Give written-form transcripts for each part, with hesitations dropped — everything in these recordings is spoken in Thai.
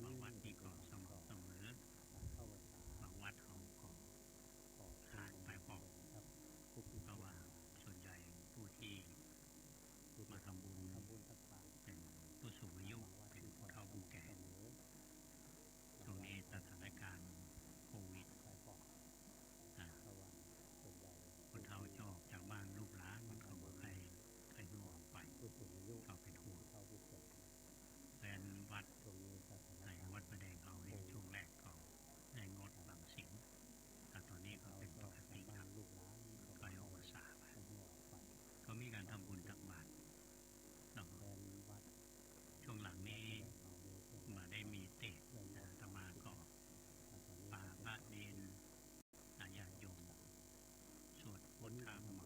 บางวัดนี่ก็สม่ำเสมอบางวัดเขาก็ขาดไปพอเพราะว่าส่วนใหญ่ผู้ที่มาทำบุญเป็นผู้สูงอายุเป็นผู้เฒ่าผู้แก่ช่วงนี้สถานการณ์โควิดคนเฒ่าจะออกจากบ้านลูกหลานมันก็บ่ใครรู้ออกไปก็เป็นห่วงแฟนวัดในวัดประแดงเราในช่วงแรกก็ได้งดบางสิ่งแต่ตอนนี้ก็เป็นปกติครับก็ออกพรรษาไปก็มีการทำบุญตักบาตรช่วงหลังนี้มาได้มีเทศอาตมาก็ป่าพระเนรญาติโยมสวดบทธรรม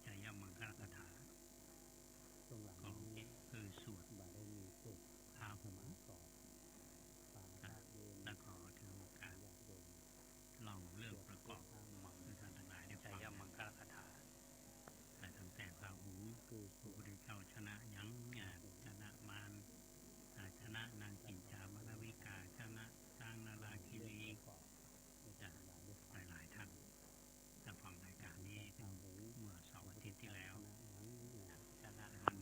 จายมังคลคาถาก็คือสวดพาหุแล้วก็ถือโอกาสเล่าเรื่องประกอบคือท่านทั้งหลายได้ฟังจายมังคลคาถาแต่ตั้งแต่พาหุพระพุทธเจ้าชนะยั้งชนะมารชนะนางกินจามรวิกาชนะช้างนาราคิรีหลายท่านถ้าฟังรายการนี้เมื่อ2 อาทิตย์ที่แล้วชนะท่าน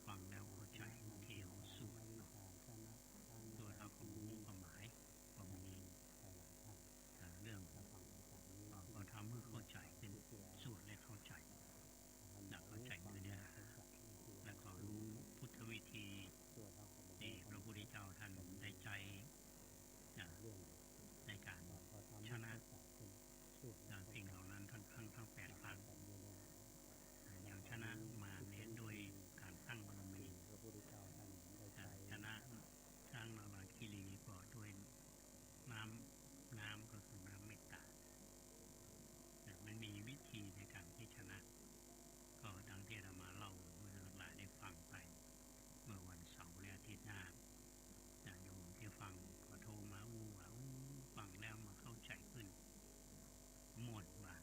ฟังแล้วเข้าใจที่เขาสู้โดยเราของความหมายความมีเรื่องก็ทำให้เข้าใจเป็นส่วนและเข้าใจเข้าใจเนื้อหาและก็รู้พุทธวิธีที่พระพุทธเจ้าท่านได้ใจในการชนะสิ่งเหล่านั้นทั้ง8 ครั้งอย่างชนะมาเน้นโดยการสร้างบารมีชนะสร้างนาราคิรีก็ด้วยน้ำก็คือน้ำเมตตามันมีวิธีในการที่ชนะก็ดังที่เรามาเล่าเมื่อหลายได้ฟังไปเมื่อวันเสาร์และอาทิตย์หน้าโยมที่ฟังก็โทรมาว่าฟังแล้วมาเข้าใจขึ้นหมดว่า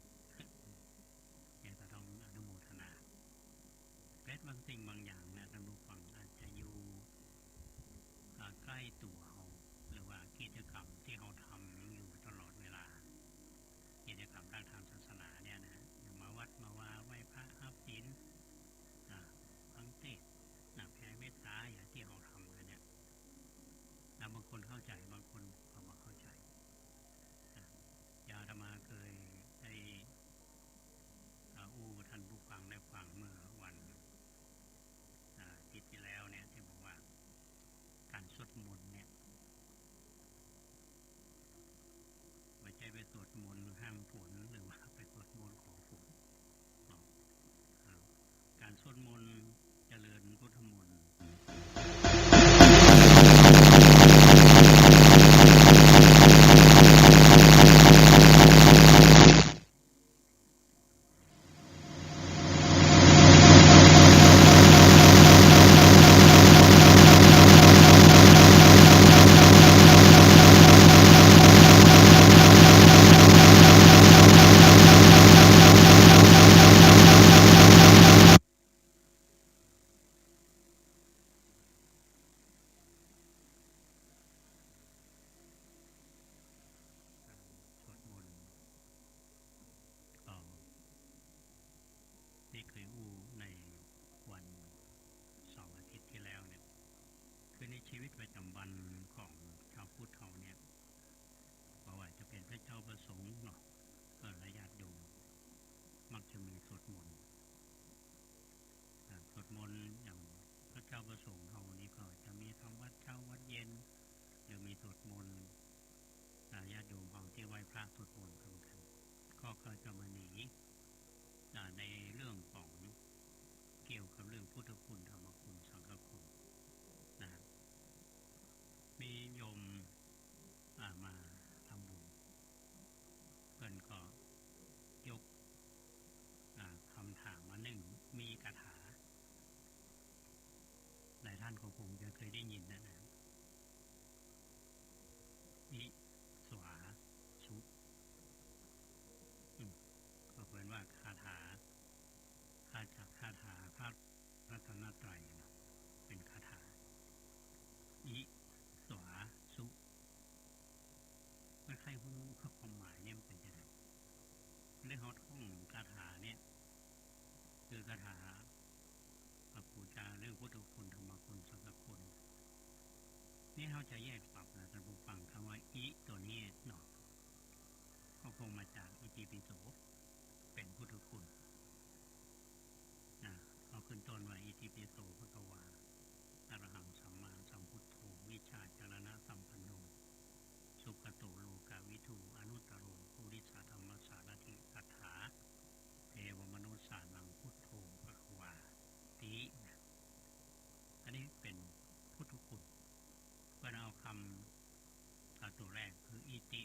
เนี่ยก็ต้องอนุโมทนาเพชรบางสิ่งบางอย่างนะท่านผู้ฟังอาจจะอยู่ใกล้ตัวเราหรือว่ากิจกรรมที่เราทำอยู่ตลอดเวลากิจกรรมทางศาสนาเนี่ยนะอย่างมาวัดมาว่าไหว้พระรับศีลฟังเทศน์แผ่เมตตาอย่างที่เราทำกันเนี่ยบางคนเข้าใจบางคนก็ไม่เข้าใจอาตมาเคยได้ท่านผู้ฟังได้ฟังเมื่อวันอาทิตย์ที่แล้วเนี่ยที่บอกว่าการสวดมนต์เนี่ยไม่ใช่ไปสวดมนต์ห้ามฝนหรือว่าไปสวดมนต์ขอฝนการสวดมนต์เจริญพุทธมนต์ที่เคยในวันเสาร์อาทิตย์ที่แล้วเนี่ยคือในชีวิตประจำวันของชาวพุทธเราเนี่ยไม่ว่าจะเป็นพระเจ้าประสงค์เนาะและญาติโยมมักจะมีสวดมนต์อย่างพระเจ้าประสงค์เรานี้ก็จะมีทำวัดเช้าวัดเย็นหรือมีสวดมนต์ญาติโยมเอาที่ไหว้พระสวดมนต์กันก็จะมาหนีในเรื่องของเกี่ยวกับเรื่องพุทธคุณธรรมคุณสังฆคุณนะมีโยมมาทำบุญเพื่อนก็ยกคำถามมา1มีคาถาหลายท่านคงจะเคยได้ยินนะอิสวาสุก็เป็นว่าคาถาจากคาถาพระรัตนตรัยเป็นคาถาอิสวาสุ เขาจะแยกปรับนะท่านผู้ฟังคำว่าอิตัวนี้เนาะก็คงมาจากอิติปิโสเป็นพุทธคุณนะเอาขึ้นต้นว่าอิติปิโสภะคะวาอะระหังสัมมาสัมพุทโธวิชาจารณะสัมปันโนสุขโตโลกาวิทูอนุตตโรปุริสธรรมสารถิอัฏฐาเทวมนุสสานังพุทโธภะคะวาตินะอันนี้เป็นพุทธคุณเพื่อเอาคำตัวแรกคืออิติ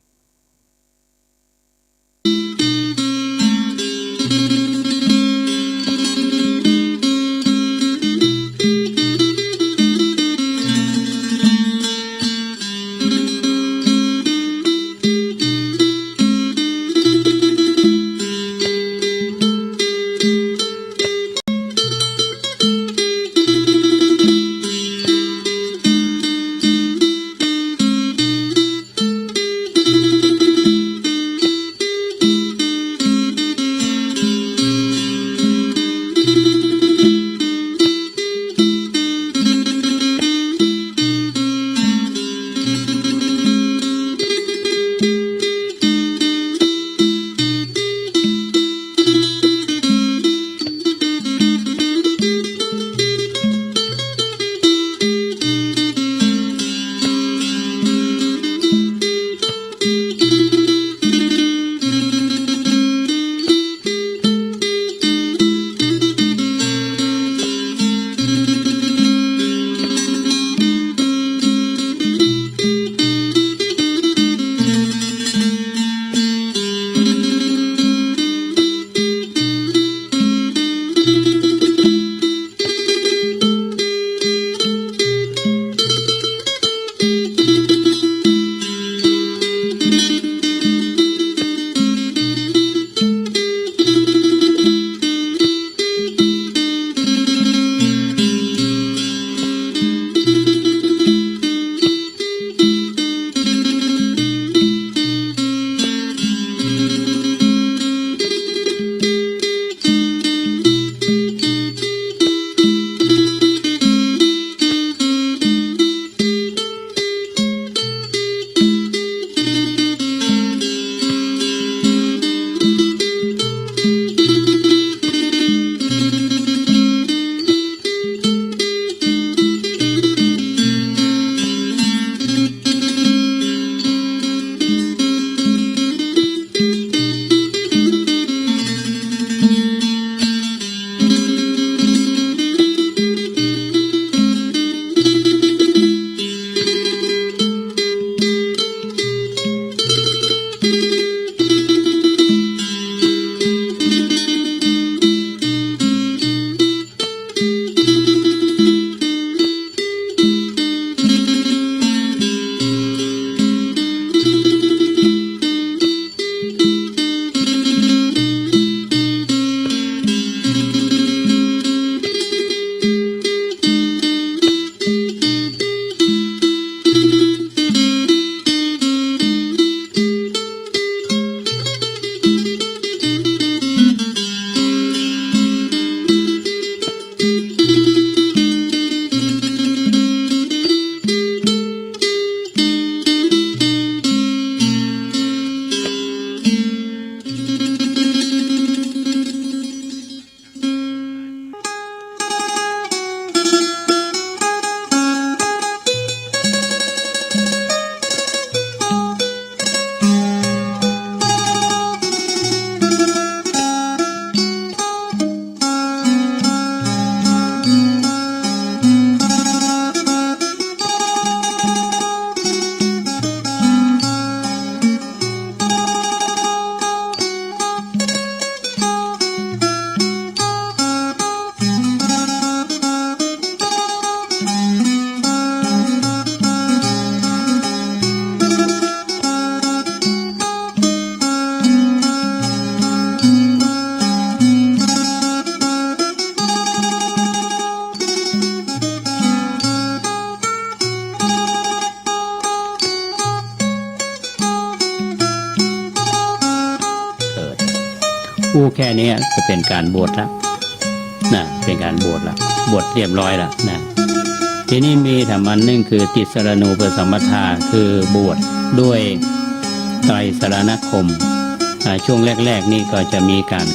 พูดแค่นี้จะเป็นการบวชแล้วนะเป็นการบวชแล้วบวชเรียบร้อยแล้วนะ ทีนี้มีธรรมอันหนึ่งคือติสรณูปสัมปทาคือบวชด้วยไตรสรณคมช่วงแรกๆนี่ก็จะมีการ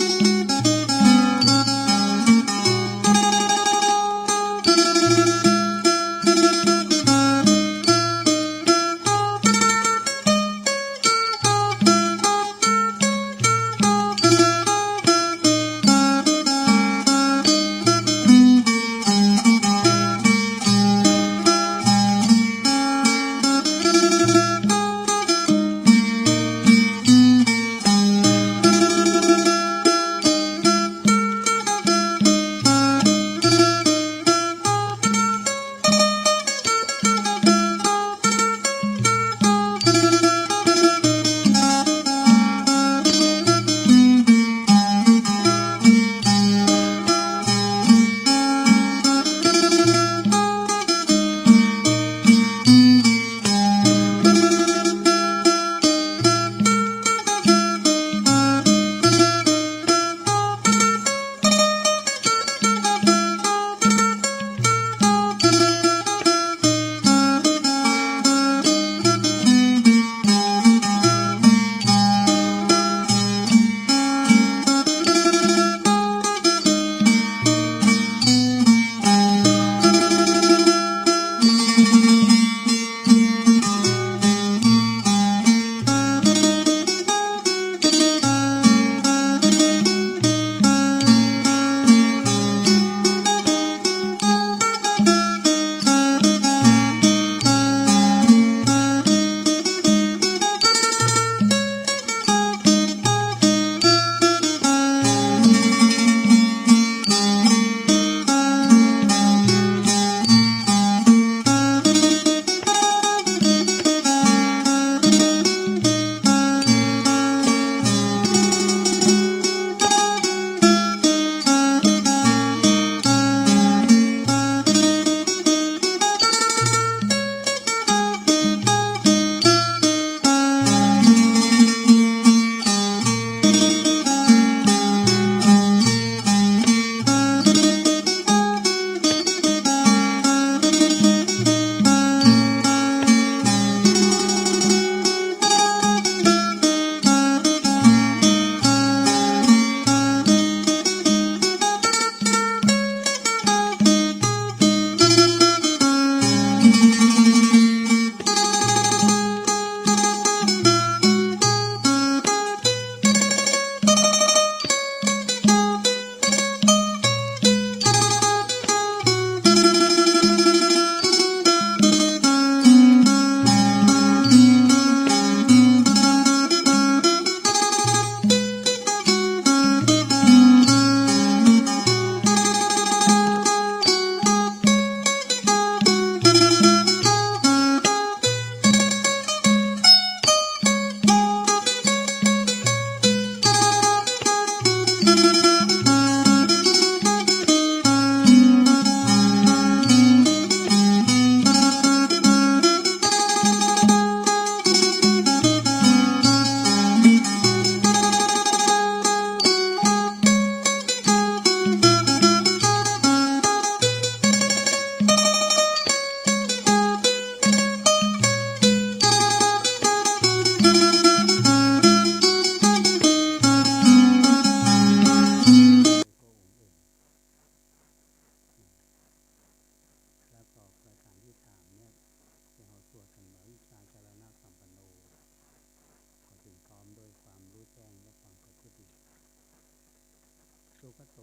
สุขโต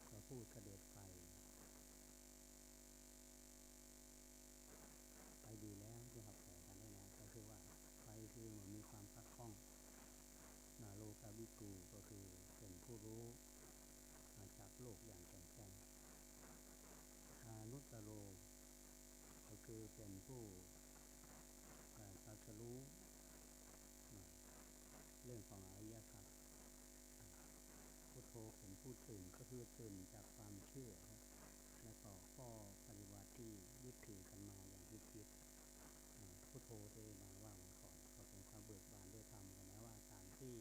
พระผู้เสด็จไปดีแล้วที่เขาแผ่กันได้นะก็คือว่าไปคือเหมือนมีความพักคล่องนาโลกาวิกูก็คือเป็นผู้รู้มาจากโลกอย่างแจ่มแจ้งอานุตตโรก็คือเป็นผู้ตรัสรู้เรื่องของอริยสัจพุทโธเป็นผู้ตื่นก็คือตื่นจากความเชื่อและก็ข้อปฏิบัติที่ยึดถือกันมาอย่างที่คิดพุทโธได้มาว่าวันก่อนก็เป็นความเบิกบานด้วยธรรมกันนะว่าการที่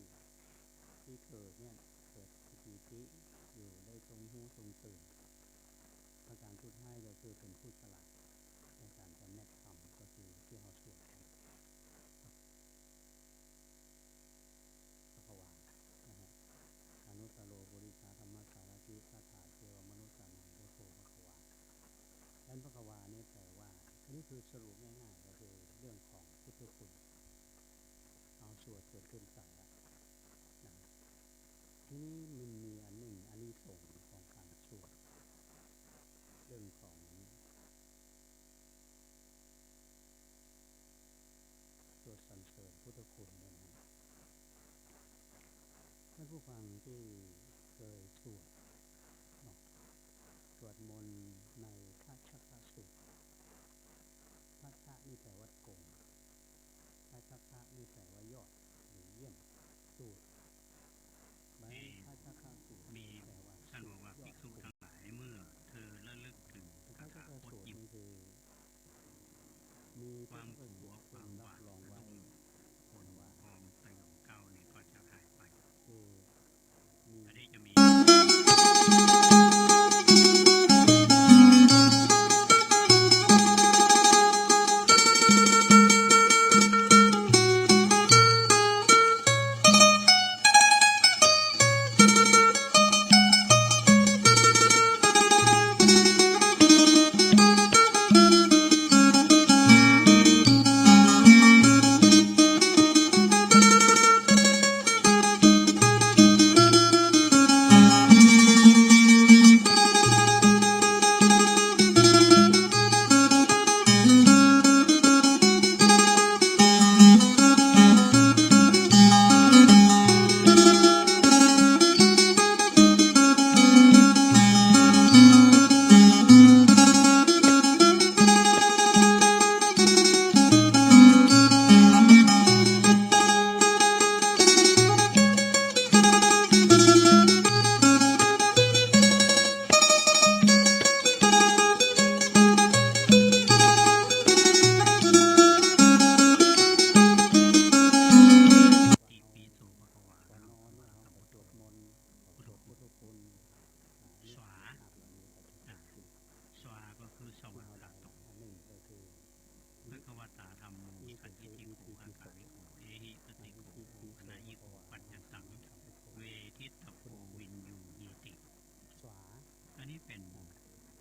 เกิดเนี่ยเกิดปีติอยู่ได้ทรงหูทรงตื่นประการสุดท้ายก็คือ คือเป็นผู้ฉลาดในการจำแนกธรรมก็คือที่เราสวดกันภควานะฮะอนุตตโรปุริสาธรรมสารถิคาถาเทวมนุษย์สานังพุทโธภควาดังนั้นภควานี่แปลว่าอันนี้คือสรุปง่ายๆก็คือเรื่องของพุทธคุณเอาสวดจนขึ้นใจแล้วนะทีนี้มันมีอันหนึ่งอานิสงส์ของการสวดเรื่องของสวดสรรเสริญพุทธคุณเนี่ยนะท่านผู้ฟังที่เคยสวดมนต์ในทัชชะสูตรทัชชะนี่แปลว่ากงทัชชะนี่แปลว่ายอดหรือเยี่ยมสูตรทัชชะสูตรมีแปลว่าท่านบอกว่าภิกษุทั้งหลายเมื่อเธอระลึกถึงคาถาโคตรยิ่งมีความผัวความหวาด รองไว้คนว่าความสยองเก้านี่ก็จะหายไปอันนี้จะมีอันนี้เป็น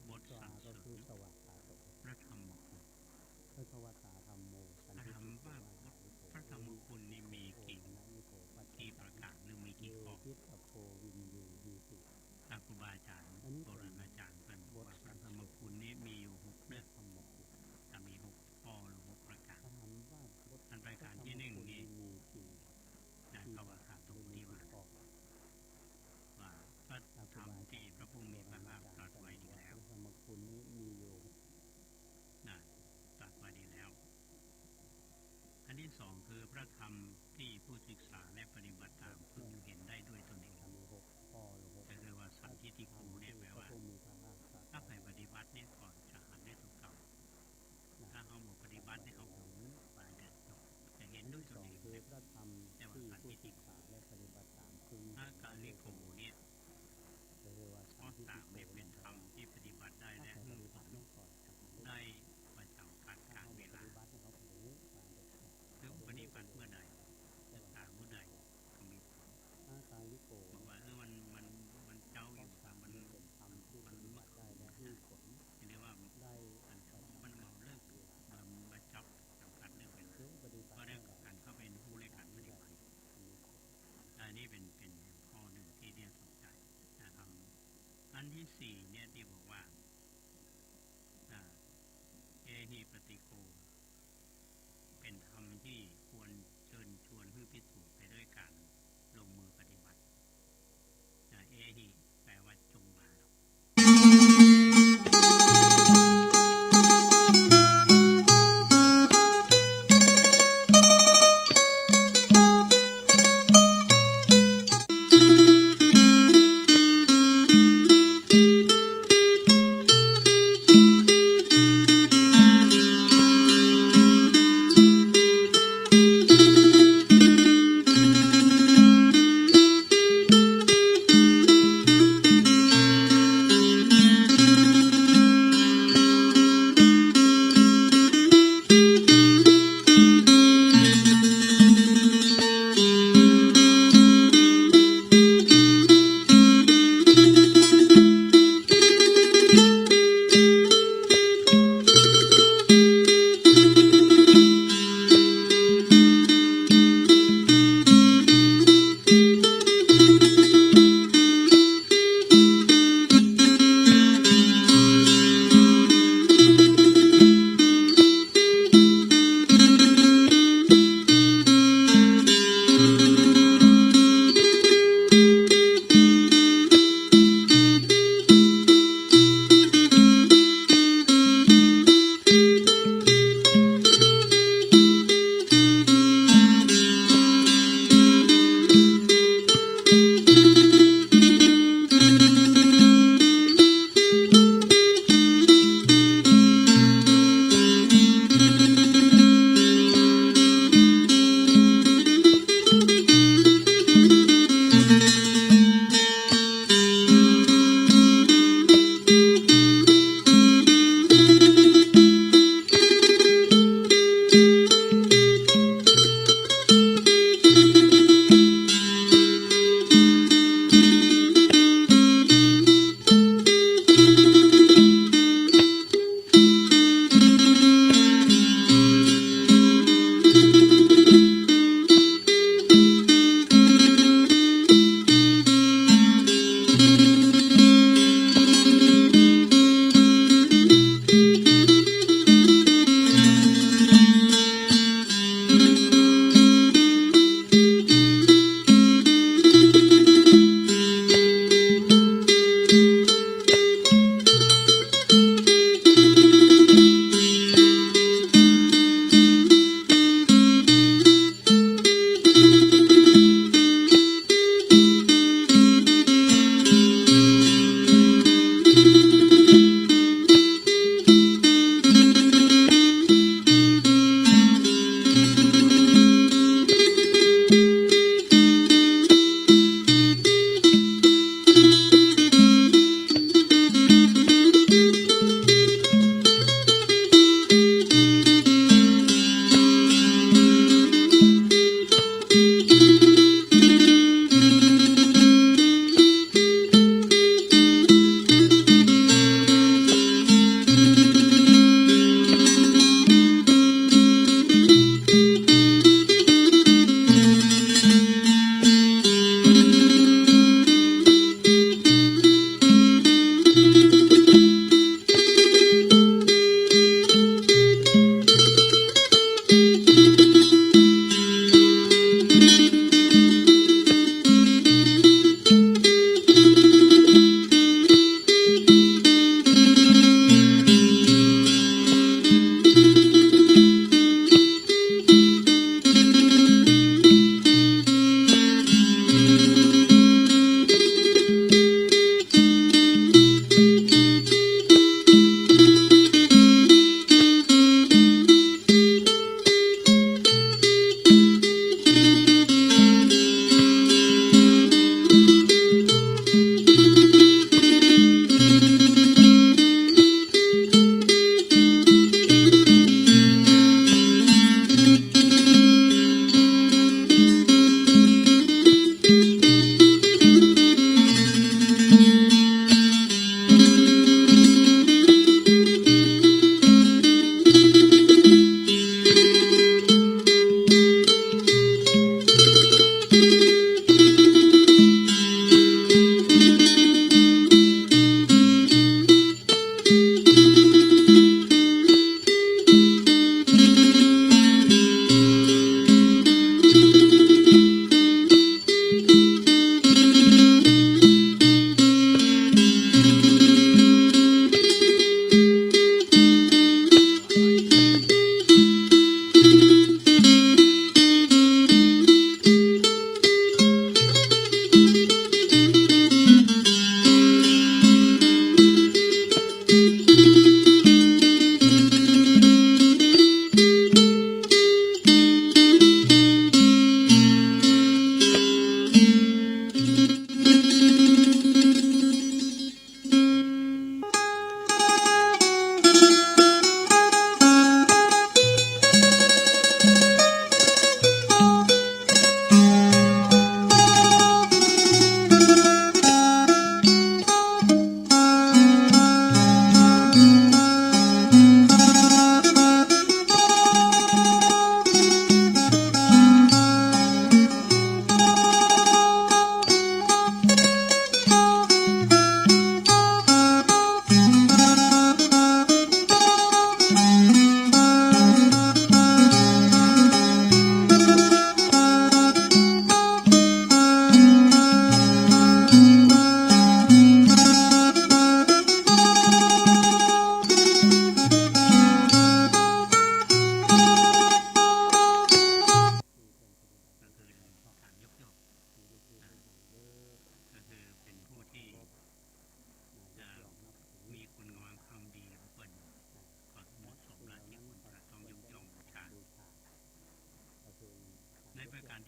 บทสรรเสริญพระธรรมคุณพระธรรมธรรมโมสันติธรรมว่าพระธรรมคุณนี่มีกี่ประการหรือมีกี่ข้อทิฏฐโพวินยูดีติครูบาอาจารย์โบราณอาจารย์เป็นว่าพระธรรมคุณนี้มีอยู่6เรื่องจะมี6ข้อหรือ6ประการอันประการที่1นี่เขาว่าขาดตรงที่ว่าพระธรรมที่พระผู้มีพระภาคตรัสไว้ดีแล้วธรรมคุณนี้มีอยู่ตรัสไว้ดีแล้วอันที่2คือพระธรรมที่ผู้ศึกษาและปฏิบัติตามพึงเห็นได้ด้วยตนเองจะเรียกว่าสันทิฏฐิโกเนี่ยแปลว่าถ้าใครปฏิบัติเนี่ยก่อนจะหันได้ถูกต้องถ้าเขาบอกปฏิบัติเนี่ยเขาไปเนี่ยจะเห็นด้วยตนเองแต่ว่าสันทิฏฐิโกถ้าการลิโกเนี่ยข้อ3เนี่ยเป็นธรรมที่ปฏิบัติได้และได้ประจำการเวลาคือปฏิบัติเมื่อใดศึกษาเมื่อใดก็มีผลบอกว่ามันเจ้าอยู่มันเมื่อคืนเรียกว่ามันเมาเลิกมาจับจำกัดเรื่องเวลาเพราะได้การเข้าเป็นผู้ในการปฏิบัติอันนี้เป็นข้อหนึ่งที่เนี่ยสนใจนะครับอันที่4เนี่ยที่บอกว่าเอหิปฏิโกเป็นธรรมที่ควรเชิญชวนให้พิสูจน์ไปด้วยการลงมือปฏิบัติเอหิแปลว่าจงมา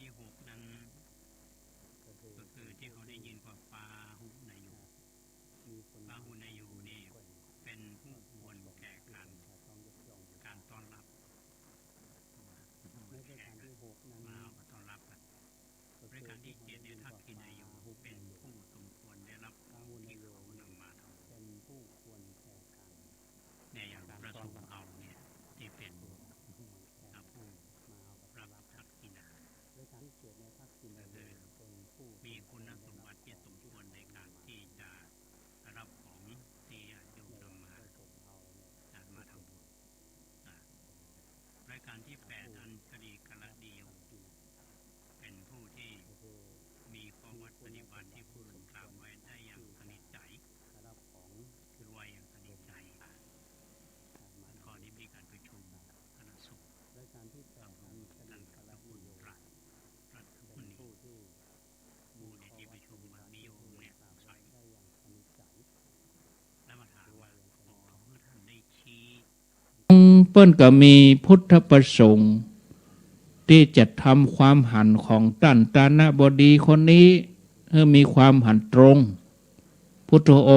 ที่หกนั้นก็คือที่เขาได้ยินว่าปาหุนายโยปาหุนายโยนี่เป็นผู้ควรแก่การต้อนรับในประการที่หกนั้น มาเอาต้อนรับกันรายการที่เจ็ดเนี่ยทักษิณายโยเป็นผู้สมควรได้รับของที่เขานำมาทำ เป็นผู้ควรแก่การ เนี่ยอย่างประสงค์เอาเนี่ยที่เป็นผู้รับทักษิณา รายการที่เจ็ดในทักษิณายโยเป็นผู้ มีคุณสมบัติที่สมควรในการที่จะรับของที่ญาติโยมนำมาจากมาทำบุญรายการที่แปดอัญชลีกละดีโยเป็นผู้ที่มีข้อวัดปฏิบัติที่ผู้อื่นกล่าวไว้ได้อย่างสนิทใจ รับของ คือว่าอย่างสนิทใจข้อนี้มีการประชุมคณะสงฆ์ รายการที่แปดอัญชลีกละดีโย รัฐ เป็ คุ น ณี ผู้ที่ ผู้ในที่ประชุมวันนิยมเนี่ยใส่ ได้อย่างสนิทใจ แล้วมาถามว่าขอเมื่อท่านได้ชี้ เปิ้นก็มีพุทธประสงค์ที่จะทำความหันของท่านตานะบดีคนนี้ให้มีความหันตรงพุทธองค์